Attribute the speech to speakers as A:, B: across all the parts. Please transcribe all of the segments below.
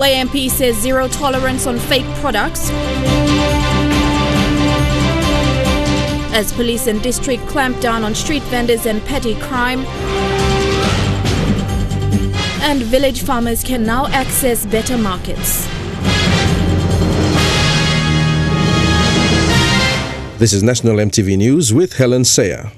A: Lay MP says zero tolerance on fake products. As police and district clamp down on street vendors and petty crime. And village farmers can now access better markets.
B: This is National EMTV News with Helen Sayer.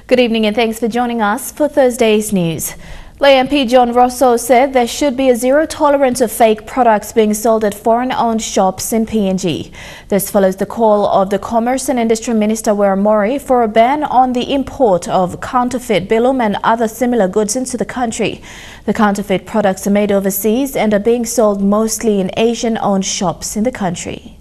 C: Good evening and thanks for joining us for Thursday's news. Lay MP John Rosso said there should be a zero tolerance of fake products being sold at foreign-owned shops in PNG. This follows the call of the Commerce and Industry Minister Mori for a ban on the import of counterfeit bilum and other similar goods into the country. The counterfeit products are made overseas and are being sold mostly in Asian-owned shops in the country.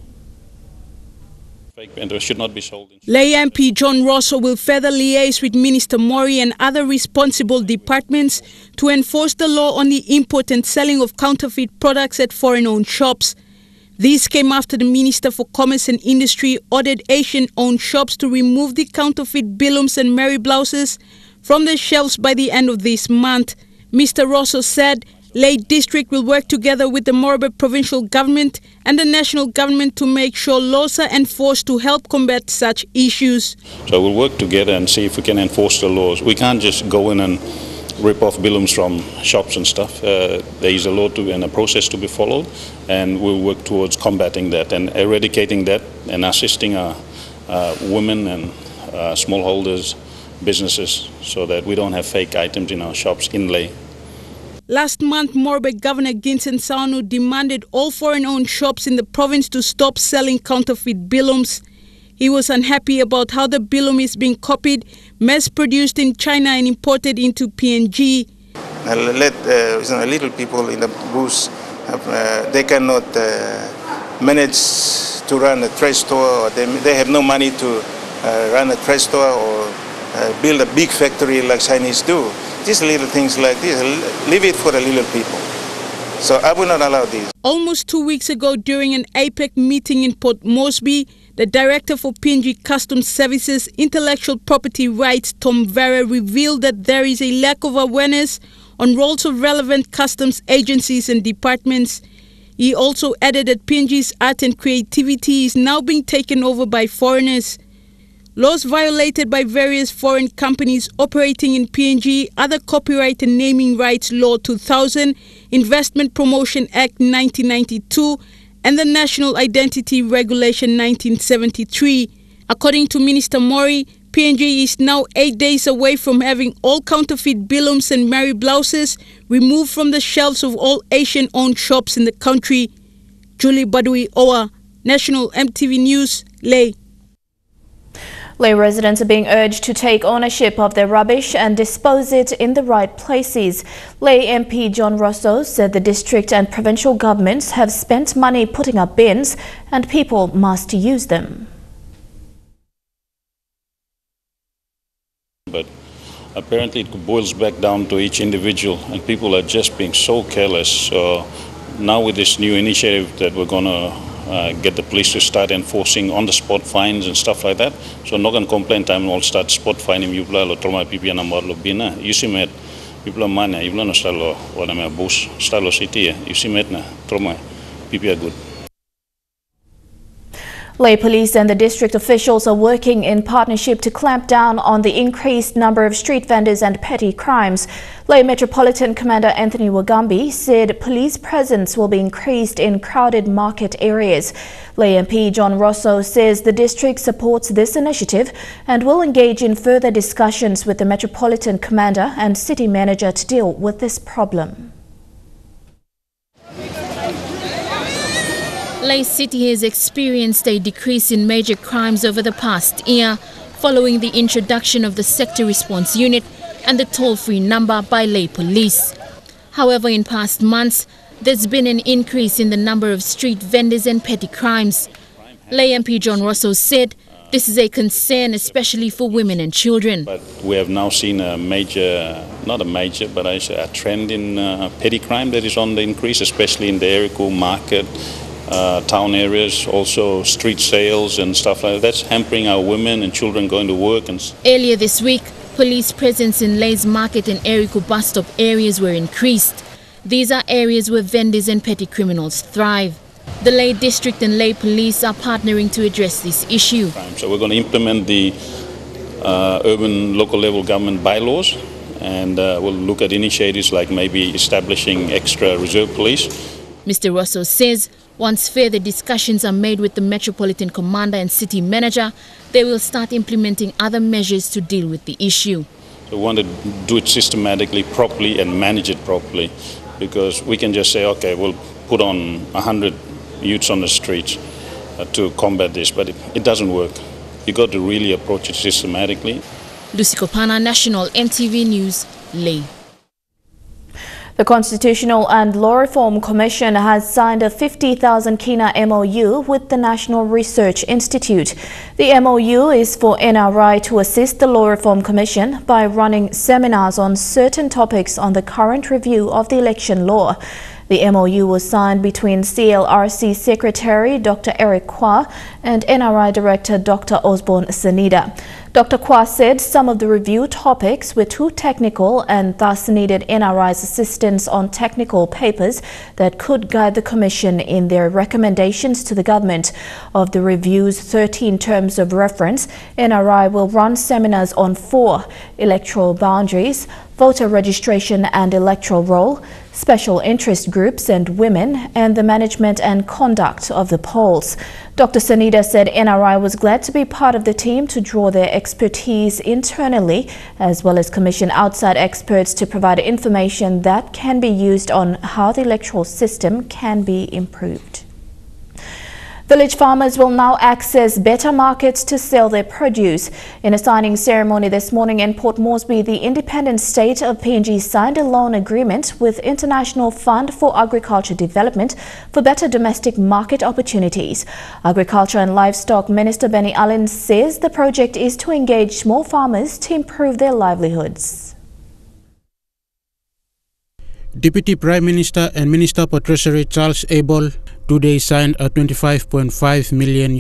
D: Should not be sold.
E: Lay MP John Rosso will further liaise with Minister Mori and other responsible departments to enforce the law on the import and selling of counterfeit products at foreign-owned shops. This came after the Minister for Commerce and Industry ordered Asian-owned shops to remove the counterfeit bilums and Mary blouses from the shelves by the end of this month. Mr. Rosso said Lay District will work together with the Morobe Provincial Government and the National Government to make sure laws are enforced to help combat such issues.
D: So we'll work together and see if we can enforce the laws. We can't just go in and rip off bilums from shops and stuff. There is a law and a process to be followed, and we'll work towards combating that and eradicating that and assisting our women and smallholders, businesses, so that we don't have fake items in our shops in Lay.
E: Last month, Morobe Governor Ginsen Sanu demanded all foreign-owned shops in the province to stop selling counterfeit bilums. He was unhappy about how the bilum is being copied, mass-produced in China and imported into PNG.
F: Let little people in the bush, they cannot manage to run a trade store, or they have no money to run a trade store or build a big factory like Chinese do. These little things like this, leave it for the little people. So I will not allow this.
E: Almost 2 weeks ago, during an APEC meeting in Port Moresby, the Director for PNG Customs Services Intellectual Property Rights, Tom Vera, revealed that there is a lack of awareness on roles of relevant customs agencies and departments. He also added that PNG's art and creativity is now being taken over by foreigners. Laws violated by various foreign companies operating in PNG are the Copyright and Naming Rights Law 2000, Investment Promotion Act 1992, and the National Identity Regulation 1973. According to Minister Mori, PNG is now 8 days away from having all counterfeit bilums and Mary blouses removed from the shelves of all Asian-owned shops in the country. Julie Badui Owa, National EMTV News, Lay.
C: Lay residents are being urged to take ownership of their rubbish and dispose it in the right places. Lay MP John Rosso said the district and provincial governments have spent money putting up bins and people must use them.
D: But apparently it boils back down to each individual, and people are just being so careless. So now with this new initiative that we're going to get the police to start enforcing on-the-spot fines and stuff like that. So not going to complain time we'll start spot fining people lo troma pipi na marlo bina. You see met people mana you no stalo wana me bus stalo city. You see met na troma pipi are good.
C: Lay police and the district officials are working in partnership to clamp down on the increased number of street vendors and petty crimes. Lay Metropolitan Commander Anthony Wagambi said police presence will be increased in crowded market areas. Lay MP John Rosso says the district supports this initiative and will engage in further discussions with the Metropolitan Commander and City Manager to deal with this problem.
G: Lay City has experienced a decrease in major crimes over the past year following the introduction of the Sector Response Unit and the toll-free number by Lay Police. However, in past months, there's been an increase in the number of street vendors and petty crimes. Lay MP John Rosso said this is a concern, especially for women and children.
D: But we have now seen a major, not a major, but I say a trend in petty crime that is on the increase, especially in the Eriko market, town areas, also street sales and stuff like that. That's hampering our women and children going to work.
G: Earlier this week, police presence in Lay's Market and Eriko bus stop areas were increased. These are areas where vendors and petty criminals thrive. The Leh District and Leh Police are partnering to address this issue.
D: So we're going to implement the urban local level government bylaws, and we'll look at initiatives like maybe establishing extra reserve police.
G: Mr. Russell says once further discussions are made with the Metropolitan Commander and City Manager, they will start implementing other measures to deal with the issue.
D: We want to do it systematically, properly, and manage it properly, because we can just say, okay, we'll put on 100 youths on the streets to combat this, but it doesn't work. You got to really approach it systematically.
G: Lucy Kopana, National EMTV News, Leh.
C: The Constitutional and Law Reform Commission has signed a 50,000 kina MOU with the National Research Institute. The MOU is for NRI to assist the Law Reform Commission by running seminars on certain topics on the current review of the election law. The MOU was signed between CLRC Secretary Dr. Eric Kwa and NRI Director Dr. Osborne Sanida. Dr. Kwa said some of the review topics were too technical and thus needed NRI's assistance on technical papers that could guide the Commission in their recommendations to the government. Of the review's 13 terms of reference, NRI will run seminars on 4: electoral boundaries, voter registration and electoral roll, special interest groups and women, and the management and conduct of the polls. Dr. Sanida said NRI was glad to be part of the team to draw their expertise internally, as well as commission outside experts to provide information that can be used on how the electoral system can be improved. Village farmers will now access better markets to sell their produce. In a signing ceremony this morning in Port Moresby, the independent state of PNG signed a loan agreement with International Fund for Agriculture Development for better domestic market opportunities. Agriculture and Livestock Minister Benny Allen says the project is to engage small farmers to improve their livelihoods.
H: Deputy Prime Minister and Minister for Treasury Charles Abel today signed a $25.5 million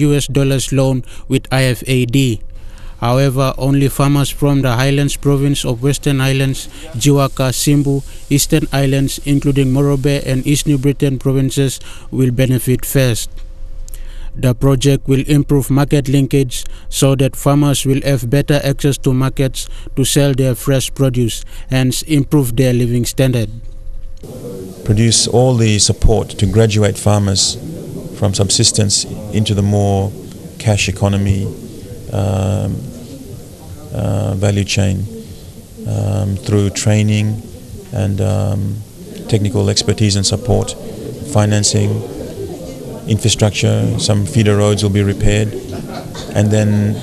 H: loan with IFAD. However, only farmers from the Highlands province of Western Highlands, Jiwaka, Simbu, Eastern Islands, including Morobe and East New Britain provinces, will benefit first. The project will improve market linkage so that farmers will have better access to markets to sell their fresh produce, hence improve their living standard.
I: Produce all the support to graduate farmers from subsistence into the more cash economy value chain through training and technical expertise and support, financing, infrastructure. Some feeder roads will be repaired, and then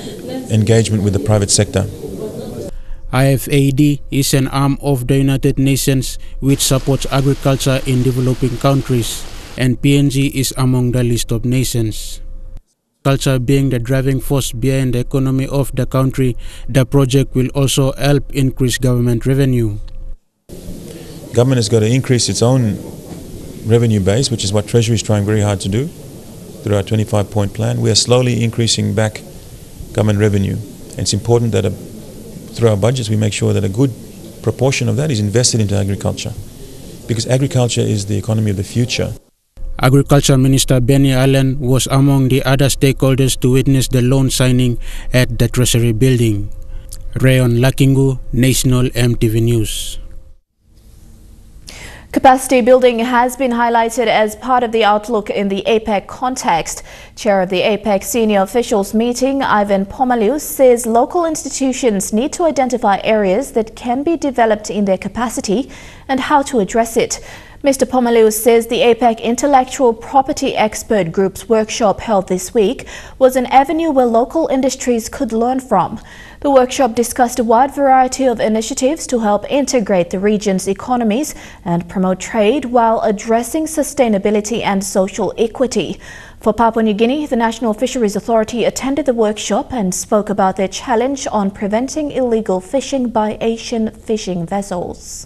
I: engagement with the private sector.
H: IFAD is an arm of the United Nations which supports agriculture in developing countries, and PNG is among the list of nations. Agriculture being the driving force behind the economy of the country, the project will also help increase government revenue.
I: Government has got to increase its own revenue base, which is what Treasury is trying very hard to do through our 25-point plan. We are slowly increasing back government revenue. And it's important that through our budgets we make sure that a good proportion of that is invested into agriculture, because agriculture is the economy of the future.
H: Agriculture Minister Benny Allen was among the other stakeholders to witness the loan signing at the Treasury building. Rayon Lakingu, National EMTV News.
C: Capacity building has been highlighted as part of the outlook in the APEC context. Chair of the APEC Senior Officials Meeting, Ivan Pomaliu, says local institutions need to identify areas that can be developed in their capacity and how to address it. Mr. Pomaliu says the APEC Intellectual Property Expert Group's workshop held this week was an avenue where local industries could learn from. The workshop discussed a wide variety of initiatives to help integrate the region's economies and promote trade while addressing sustainability and social equity. For Papua New Guinea, the National Fisheries Authority attended the workshop and spoke about their challenge on preventing illegal fishing by Asian fishing vessels.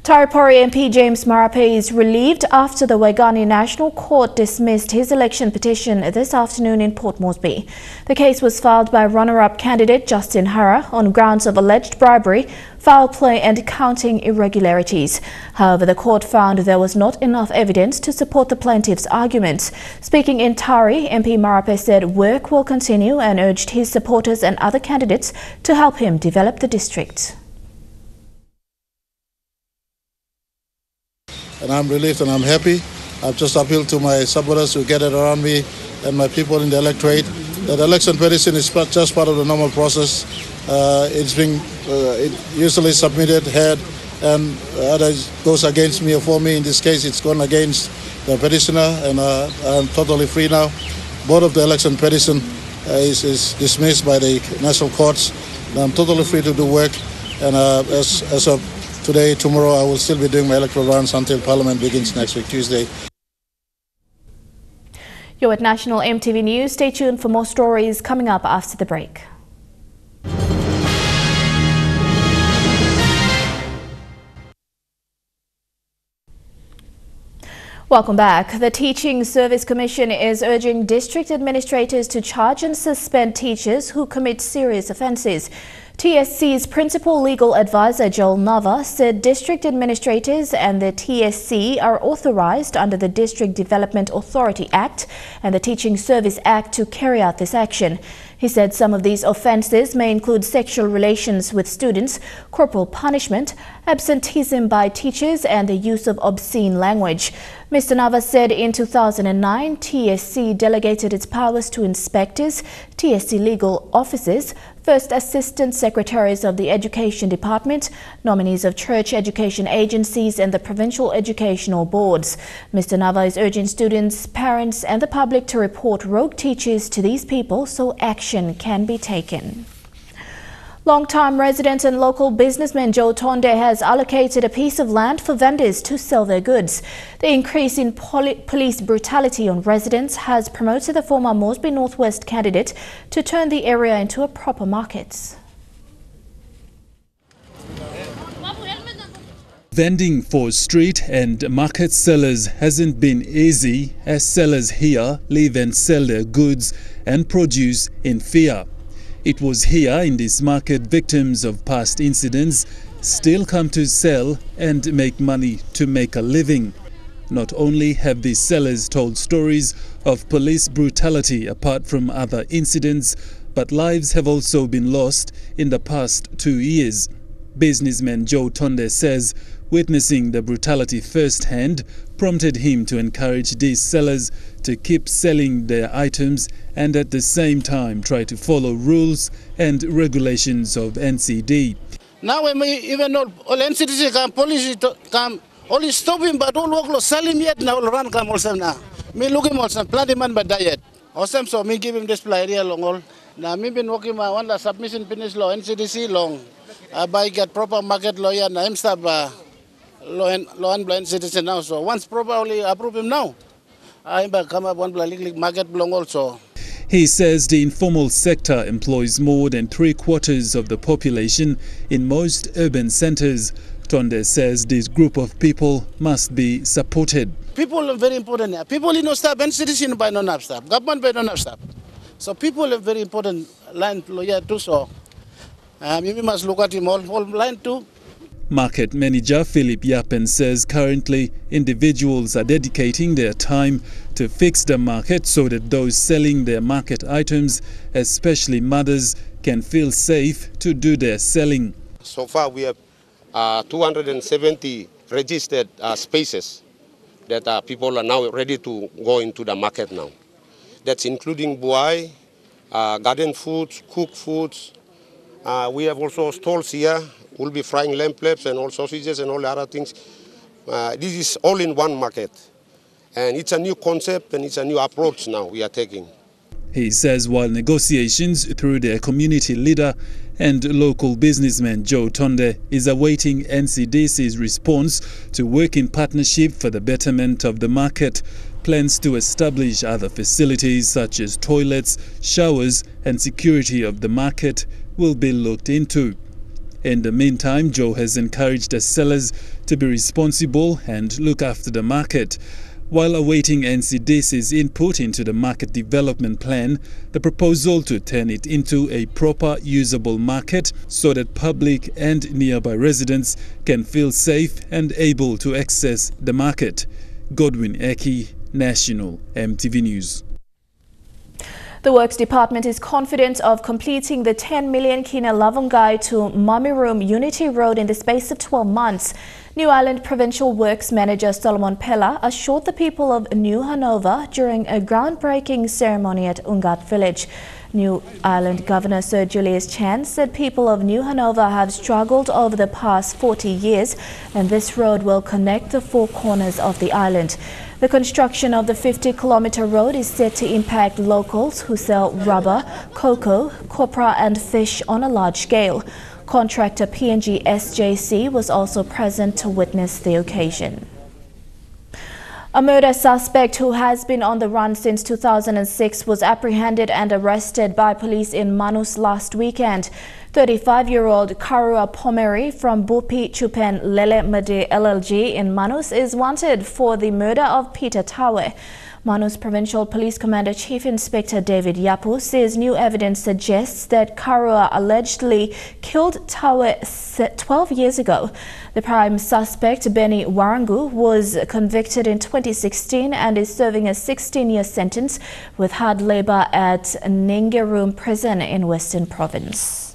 C: Tarapori MP James Marape is relieved after the Waigani National Court dismissed his election petition this afternoon in Port Moresby. The case was filed by runner-up candidate Justin Hara on grounds of alleged bribery, foul play and counting irregularities. However, the court found there was not enough evidence to support the plaintiff's arguments. Speaking in Tari, MP Marape said work will continue and urged his supporters and other candidates to help him develop the district.
J: And I'm relieved and I'm happy. I've just appealed to my supporters who gathered around me and my people in the electorate that the election petition is just part of the normal process. It's being usually submitted, heard, and either goes against me or for me. In this case, it's gone against the petitioner, and I'm totally free now. Both of the election petition is dismissed by the national courts. And I'm totally free to do work, and as of today, tomorrow, I will still be doing my electoral runs until Parliament begins next week, Tuesday.
C: You're at National EMTV News. Stay tuned for more stories coming up after the break. Welcome back. The Teaching Service Commission is urging district administrators to charge and suspend teachers who commit serious offences. TSC's Principal Legal Advisor Joel Nava said district administrators and the TSC are authorised under the District Development Authority Act and the Teaching Service Act to carry out this action. He said some of these offences may include sexual relations with students, corporal punishment, absenteeism by teachers and the use of obscene language. Mr. Nava said in 2009, TSC delegated its powers to inspectors, TSC legal officers, First Assistant Secretaries of the Education Department, nominees of church education agencies and the provincial educational boards. Mr. Nava is urging students, parents and the public to report rogue teachers to these people so action can be taken. Long-time resident and local businessman Joe Tonde has allocated a piece of land for vendors to sell their goods. The increase in police brutality on residents has promoted the former Moresby Northwest candidate to turn the area into a proper market.
K: Vending for street and market sellers hasn't been easy, as sellers here live and sell their goods and produce in fear. It was here in this market victims of past incidents still come to sell and make money to make a living. Not only have these sellers told stories of police brutality apart from other incidents, but lives have also been lost in the past 2 years. Businessman Joe Tonde says witnessing the brutality firsthand prompted him to encourage these sellers to keep selling their items and at the same time try to follow rules and regulations of NCD.
L: Now when we even know all NCD come, police come, only stop him, but don't walk sell him yet. Now run come also now. Me look him also plan the man by diet. Also so me give him this play area long all. Now me been working my one submission finish law NCDC long. By get proper market lawyer na him stop law and blind citizen now. So once properly approve him now. I come up one blind market long also.
K: He says the informal sector employs more than 3/4 of the population in most urban centres. Tonde says this group of people must be supported.
L: People are very important here. People in no staff and citizen by non staff. Government by non staff. So people are very important line lawyer too. So we must look at him all line too.
K: Market manager Philip Yapen says currently individuals are dedicating their time to fix the market so that those selling their market items, especially mothers, can feel safe to do their selling.
M: So far we have 270 registered spaces that people are now ready to go into the market now. That's including buai, garden foods, cooked foods. We have also stalls here. We'll be frying lamb flaps and all sausages and all the other things. This is all in one market. And it's a new concept and it's a new approach now we are taking.
K: He says while negotiations through their community leader and local businessman Joe Tonde is awaiting NCDC's response to work in partnership for the betterment of the market, plans to establish other facilities such as toilets, showers and security of the market will be looked into. In the meantime, Joe has encouraged the sellers to be responsible and look after the market. While awaiting NCDC's input into the market development plan, the proposal to turn it into a proper usable market so that public and nearby residents can feel safe and able to access the market. Godwin Eki, National EMTV News.
C: The Works Department is confident of completing the 10 million Kina Lavungai to Mamirum Unity Road in the space of 12 months. New Ireland Provincial Works Manager Solomon Pella assured the people of New Hanover during a groundbreaking ceremony at Ungat Village. New Ireland Governor Sir Julius Chan said people of New Hanover have struggled over the past 40 years and this road will connect the four corners of the island. The construction of the 50-kilometre road is set to impact locals who sell rubber, cocoa, copra and fish on a large scale. Contractor PNG SJC was also present to witness the occasion. A murder suspect who has been on the run since 2006 was apprehended and arrested by police in Manus last weekend. 35-year-old Karua Pomeri from Bupi Chupen Lele Made LLG in Manus is wanted for the murder of Peter Tawe. Manus Provincial Police Commander Chief Inspector David Yapu says new evidence suggests that Karua allegedly killed Tawe 12 years ago. The prime suspect, Benny Warangu, was convicted in 2016 and is serving a 16-year sentence with hard labor at Ningerum Prison in Western Province.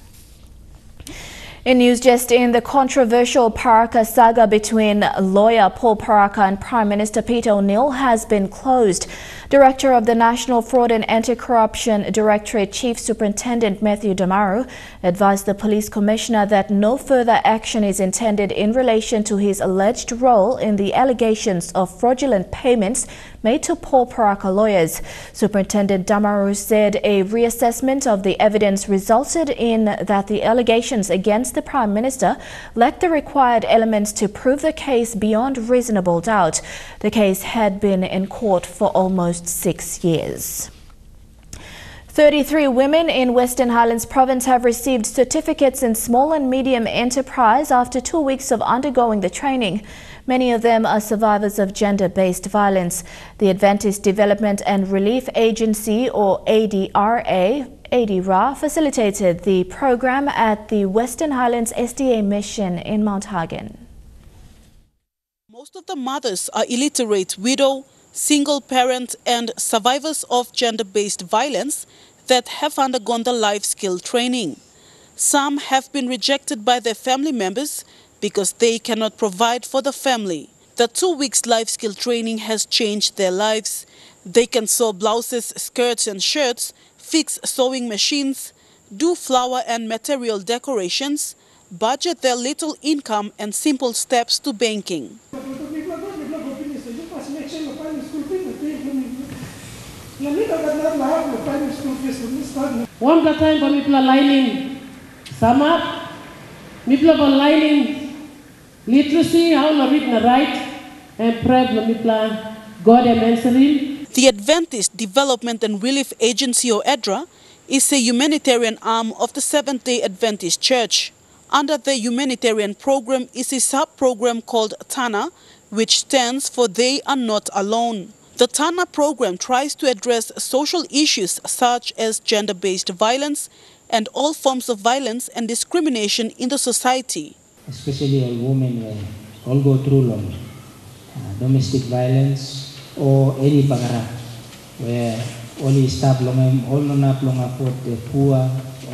C: In news just in, the controversial Paraka saga between lawyer Paul Paraka and Prime Minister Peter O'Neill has been closed. Director of the National Fraud and Anti-Corruption Directorate Chief Superintendent Matthew Damaru advised the Police Commissioner that no further action is intended in relation to his alleged role in the allegations of fraudulent payments made to Paul Paraka lawyers. Superintendent Damaru said a reassessment of the evidence resulted in that the allegations against the Prime Minister lacked the required elements to prove the case beyond reasonable doubt. The case had been in court for almost 6 years. 33 women in Western Highlands Province have received certificates in small and medium enterprise after 2 weeks of undergoing the training. Many of them are survivors of gender-based violence. The Adventist Development and Relief Agency, or ADRA, facilitated the program at the Western Highlands SDA mission in Mount Hagen.
N: Most of the mothers are illiterate, widow, single parent and survivors of gender-based violence that have undergone the life skill training. Some have been rejected by their family members because they cannot provide for the family. The 2 weeks life skill training has changed their lives. They can sew blouses, skirts and shirts, fix sewing machines, do flower and material decorations, budget their little income and simple steps to banking.
O: One time kami pula lining, sama, mi pula lining, literacy, how to read and write, and pray mi pula God and answering.
N: The Adventist Development and Relief Agency, or ADRA, is a humanitarian arm of the Seventh-day Adventist Church. Under the humanitarian program is a sub-program called TANA, which stands for They Are Not Alone. The TANA program tries to address social issues such as gender-based violence and all forms of violence and discrimination in the society.
P: Especially all women all go through domestic violence or any pangarap where only staff long all not long afford the poor,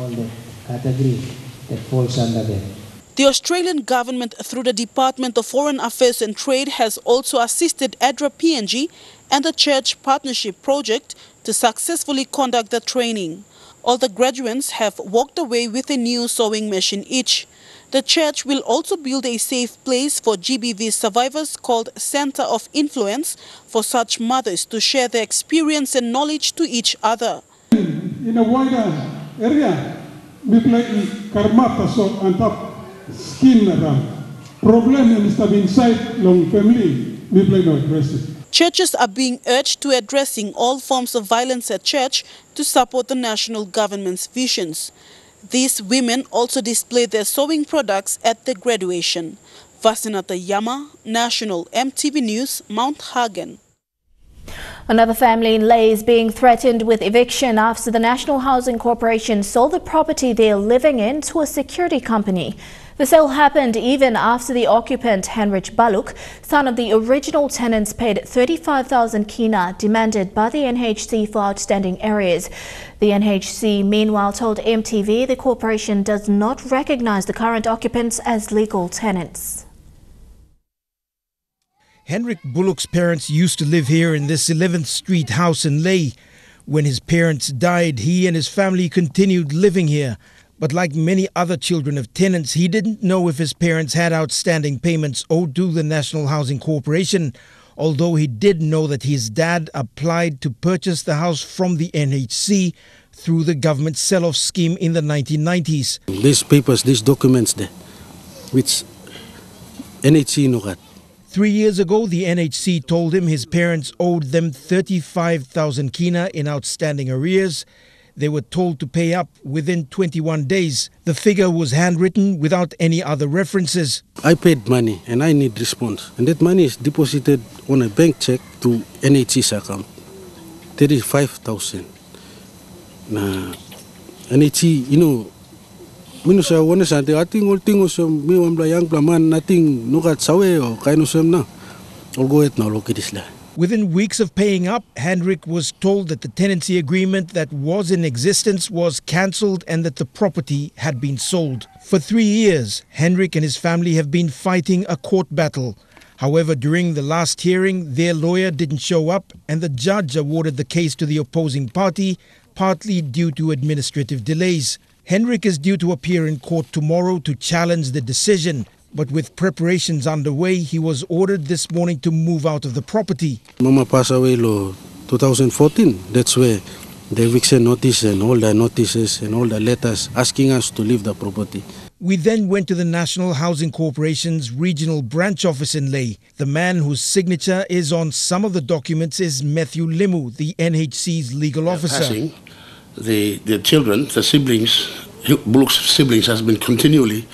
P: all the category that falls under them.
N: The Australian government, through the Department of Foreign Affairs and Trade, has also assisted ADRA PNG and the Church Partnership Project to successfully conduct the training. All the graduates have walked away with a new sewing machine each. The church will also build a safe place for GBV survivors called Center of Influence for such mothers to share their experience and knowledge to each other.
Q: In a wider area, we play karmata so on top skin around. Problem is to be inside long family, we play no address it.
N: Churches are being urged to addressing all forms of violence at church to support the national government's visions. These women also displayed their sewing products at the graduation. Vasinata Yama, National EMTV News, Mount Hagen.
C: Another family in Leh is being threatened with eviction after the National Housing Corporation sold the property they are living in to a security company. The sale happened even after the occupant, Henrich Baluk, son of the original tenants, paid 35,000 kina demanded by the NHC for outstanding areas. The NHC meanwhile told EMTV the corporation does not recognize the current occupants as legal tenants.
R: Henrik Bullock's parents used to live here in this 11th Street house in Leh. When his parents died, he and his family continued living here. But like many other children of tenants, he didn't know if his parents had outstanding payments owed to the National Housing Corporation, although he did know that his dad applied to purchase the house from the NHC through the government sell-off scheme in the 1990s.
S: These papers, these documents there, which NHC no got.
R: 3 years ago, the NHC told him his parents owed them 35,000 kina in outstanding arrears. They were told to pay up within 21 days. The figure was handwritten without any other references.
S: I paid money and I need response. And that money is deposited on a bank check to NHC's account. 35,000. Nah, NHC, you know, minusya wana sante ating ultingo som mi wamblayang plaman nating nukat sawe o kaino som na. Olgoet na lokidisla.
R: Within weeks of paying up, Hendrik was told that the tenancy agreement that was in existence was cancelled and that the property had been sold. For 3 years, Hendrik and his family have been fighting a court battle. However, during the last hearing, their lawyer didn't show up and the judge awarded the case to the opposing party, partly due to administrative delays. Hendrik is due to appear in court tomorrow to challenge the decision. But with preparations underway, he was ordered this morning to move out of the property.
S: Mama passed away in 2014. That's where the eviction notice and all the notices and all the letters asking us to leave the property.
R: We then went to the National Housing Corporation's regional branch office in Leh. The man whose signature is on some of the documents is Matthew Limu, the NHC's legal officer.
T: Passing, the children, the siblings, Bullock's siblings has been continually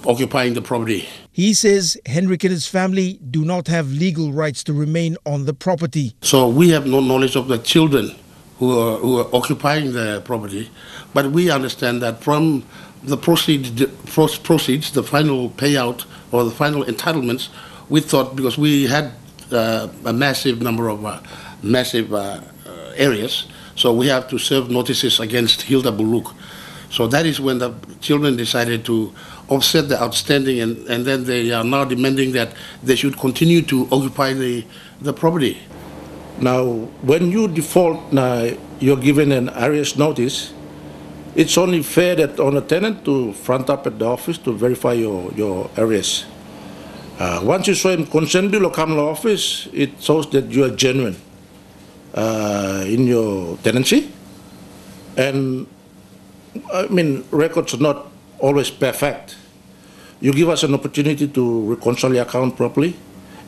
T: occupying the property.
R: He says Hendrik and his family do not have legal rights to remain on the property.
T: So we have no knowledge of the children who are occupying the property, but we understand that from the proceeds, the final payout or the final entitlements, we thought because we had a massive number of areas, so we have to serve notices against Hilda Bullock. So that is when the children decided to offset the outstanding, and then they are now demanding that they should continue to occupy the property.
U: Now, when you default, you're given an arrears notice. It's only fair that on a tenant to front up at the office to verify your arrears. Once you show him consent bill or come to the office, it shows that you are genuine in your tenancy. And I mean, records are not always perfect. You give us an opportunity to reconcile your account properly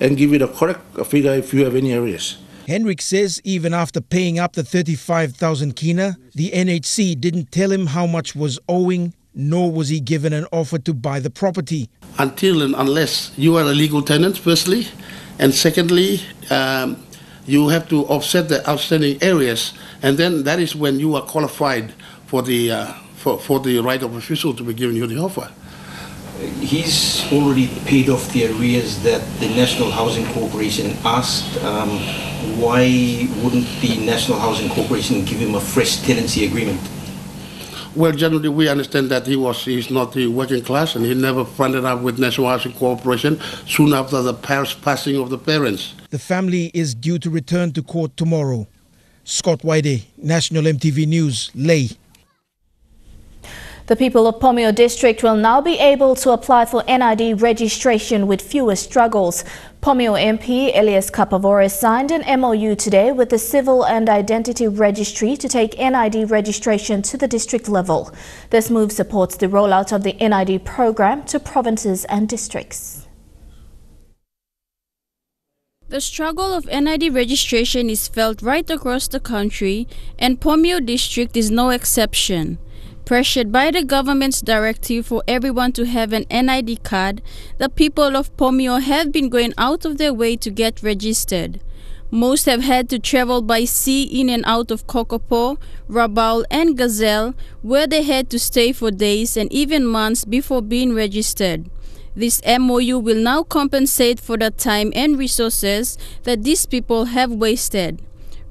U: and give you the correct figure if you have any arrears.
R: Hendrik says even after paying up the 35,000 kina, the NHC didn't tell him how much was owing, nor was he given an offer to buy the property.
T: Until and unless you are a legal tenant, firstly, and secondly, you have to offset the outstanding areas, and then that is when you are qualified for the right of refusal to be given you the offer.
V: He's already paid off the arrears that the National Housing Corporation asked. Why wouldn't the National Housing Corporation give him a fresh tenancy agreement?
T: Well, generally we understand that he's not the working class and he never funded up with National Housing Corporation soon after the passing of the parents.
R: The family is due to return to court tomorrow. Scott Waide, National EMTV News, Leh.
C: The people of Pomio district will now be able to apply for NID registration with fewer struggles. Pomio MP Elias Kapavore signed an MOU today with the Civil and Identity Registry to take NID registration to the district level. This move supports the rollout of the NID program to provinces and districts.
A: The struggle of NID registration is felt right across the country, and Pomio district is no exception. Pressured by the government's directive for everyone to have an NID card, the people of Pomio have been going out of their way to get registered. Most have had to travel by sea in and out of Kokopo, Rabaul and Gazelle, where they had to stay for days and even months before being registered. This MOU will now compensate for the time and resources that these people have wasted.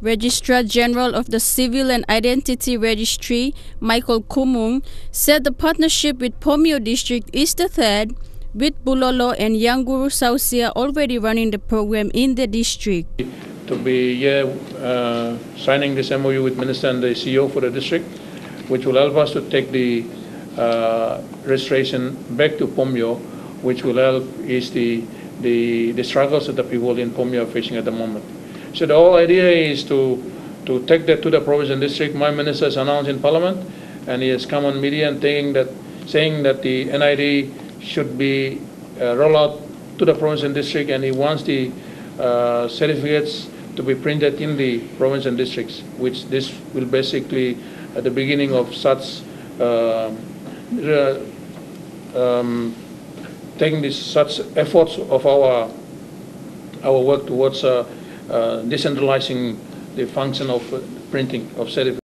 A: Registrar General of the Civil and Identity Registry, Michael Kumung, said the partnership with Pomio District is the third, with Bulolo and Yanguru Sausia already running the program in the district.
B: To be here signing this MOU with Minister and the CEO for the district, which will help us to take the registration back to Pomio, which will help ease the struggles that the people in Pomio are facing at the moment. So the whole idea is to take that to the province and district. My minister has announced in Parliament, and he has come on media and saying that the NID should be rolled out to the province and district, and he wants the certificates to be printed in the province and districts, which this will basically at the beginning of such taking such efforts of our work towards decentralizing the function of printing of certificates.